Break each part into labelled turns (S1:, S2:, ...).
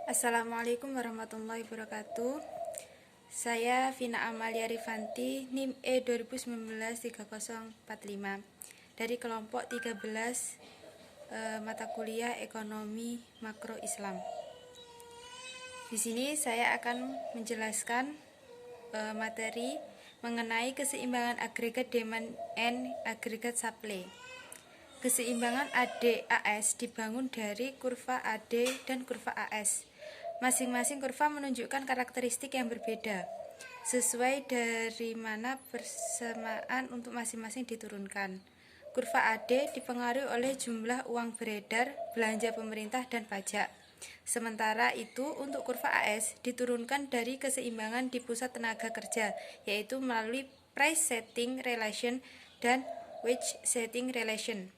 S1: Assalamualaikum warahmatullahi wabarakatuh. Saya Vina Amalia Rifanti, NIM E2019-3045 dari kelompok 13 mata kuliah Ekonomi Makro Islam. Di sini saya akan menjelaskan materi mengenai keseimbangan agregat demand and agregat supply. Keseimbangan AD/AS dibangun dari kurva AD dan kurva AS. Masing-masing kurva menunjukkan karakteristik yang berbeda, sesuai dari mana persamaan untuk masing-masing diturunkan. Kurva AD dipengaruhi oleh jumlah uang beredar, belanja pemerintah, dan pajak. Sementara itu, untuk kurva AS diturunkan dari keseimbangan di pusat tenaga kerja, yaitu melalui price setting relation dan wage setting relation.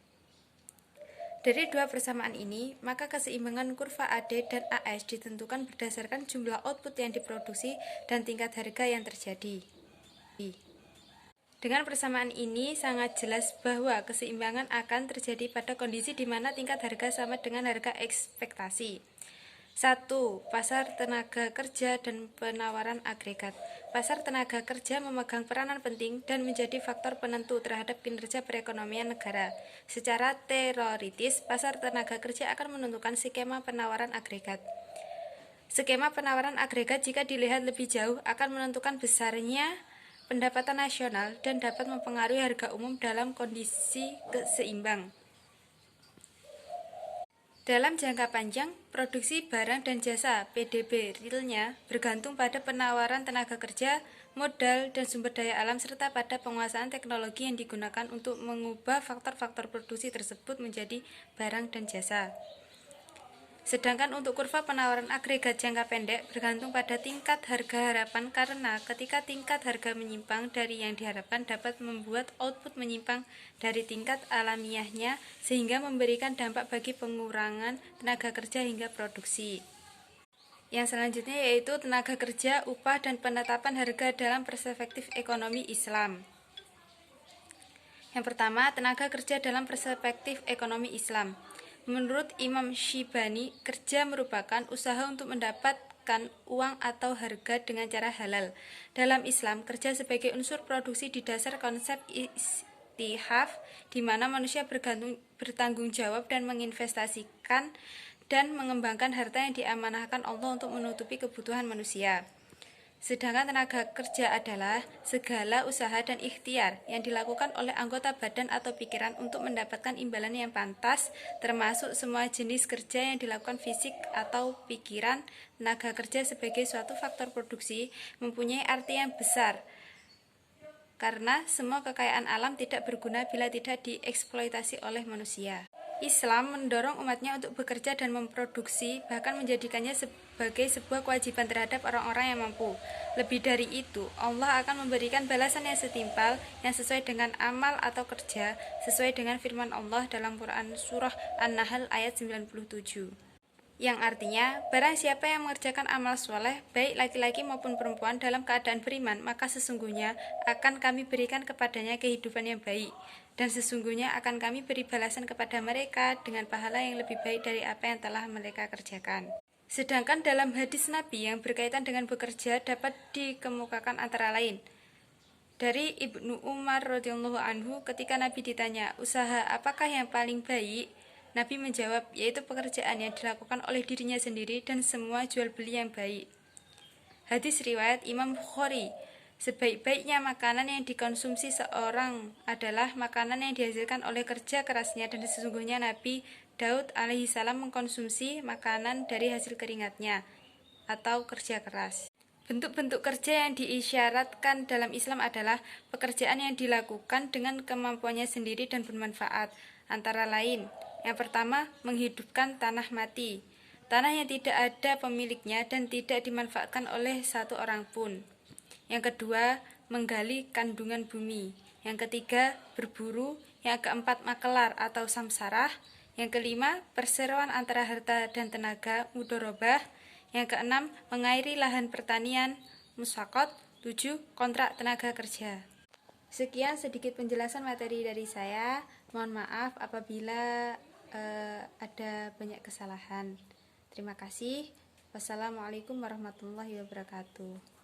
S1: Dari dua persamaan ini, maka keseimbangan kurva AD dan AS ditentukan berdasarkan jumlah output yang diproduksi dan tingkat harga yang terjadi. Dengan persamaan ini, sangat jelas bahwa keseimbangan akan terjadi pada kondisi di mana tingkat harga sama dengan harga ekspektasi. 1. Pasar tenaga kerja dan penawaran agregat. Pasar tenaga kerja memegang peranan penting dan menjadi faktor penentu terhadap kinerja perekonomian negara. Secara teoritis, pasar tenaga kerja akan menentukan skema penawaran agregat. Skema penawaran agregat jika dilihat lebih jauh akan menentukan besarnya pendapatan nasional dan dapat mempengaruhi harga umum dalam kondisi seimbang. Dalam jangka panjang, produksi barang dan jasa (PDB) realnya bergantung pada penawaran tenaga kerja, modal, dan sumber daya alam serta pada penguasaan teknologi yang digunakan untuk mengubah faktor-faktor produksi tersebut menjadi barang dan jasa. Sedangkan untuk kurva penawaran agregat jangka pendek bergantung pada tingkat harga harapan karena ketika tingkat harga menyimpang dari yang diharapkan dapat membuat output menyimpang dari tingkat alamiahnya sehingga memberikan dampak bagi pengurangan tenaga kerja hingga produksi. Yang selanjutnya yaitu tenaga kerja, upah, dan penetapan harga dalam perspektif ekonomi Islam. Yang pertama, tenaga kerja dalam perspektif ekonomi Islam. Menurut Imam Syibani, kerja merupakan usaha untuk mendapatkan uang atau harga dengan cara halal. Dalam Islam, kerja sebagai unsur produksi didasar konsep istihaf, di mana manusia bertanggung jawab dan menginvestasikan dan mengembangkan harta yang diamanahkan Allah untuk menutupi kebutuhan manusia. Sedangkan tenaga kerja adalah segala usaha dan ikhtiar yang dilakukan oleh anggota badan atau pikiran untuk mendapatkan imbalan yang pantas, termasuk semua jenis kerja yang dilakukan fisik atau pikiran. Tenaga kerja sebagai suatu faktor produksi mempunyai arti yang besar, karena semua kekayaan alam tidak berguna bila tidak dieksploitasi oleh manusia. Islam mendorong umatnya untuk bekerja dan memproduksi, bahkan menjadikannya sebagai sebuah kewajiban terhadap orang-orang yang mampu. Lebih dari itu, Allah akan memberikan balasan yang setimpal, yang sesuai dengan amal atau kerja, sesuai dengan firman Allah dalam Quran Surah An-Nahl ayat 97. Yang artinya, barang siapa yang mengerjakan amal soleh, baik laki-laki maupun perempuan dalam keadaan beriman, maka sesungguhnya akan kami berikan kepadanya kehidupan yang baik, dan sesungguhnya akan kami beri balasan kepada mereka dengan pahala yang lebih baik dari apa yang telah mereka kerjakan. Sedangkan dalam hadis Nabi yang berkaitan dengan bekerja dapat dikemukakan antara lain. Dari Ibnu Umar radhiyallahu anhu, ketika Nabi ditanya, usaha apakah yang paling baik? Nabi menjawab, yaitu pekerjaan yang dilakukan oleh dirinya sendiri dan semua jual beli yang baik. Hadis riwayat Imam Bukhari. Sebaik-baiknya makanan yang dikonsumsi seorang adalah makanan yang dihasilkan oleh kerja kerasnya, dan sesungguhnya Nabi Daud alaihissalam mengkonsumsi makanan dari hasil keringatnya atau kerja keras. Bentuk-bentuk kerja yang diisyaratkan dalam Islam adalah pekerjaan yang dilakukan dengan kemampuannya sendiri dan bermanfaat, antara lain: yang pertama, menghidupkan tanah mati, tanah yang tidak ada pemiliknya dan tidak dimanfaatkan oleh satu orang pun. Yang kedua, menggali kandungan bumi. Yang ketiga, berburu. Yang keempat, makelar atau samsarah. Yang kelima, perseroan antara harta dan tenaga, mudorobah. Yang keenam, mengairi lahan pertanian, musakot. 7. Kontrak tenaga kerja. Sekian sedikit penjelasan materi dari saya. Mohon maaf apabila ada banyak kesalahan. Terima kasih. Wassalamualaikum warahmatullahi wabarakatuh.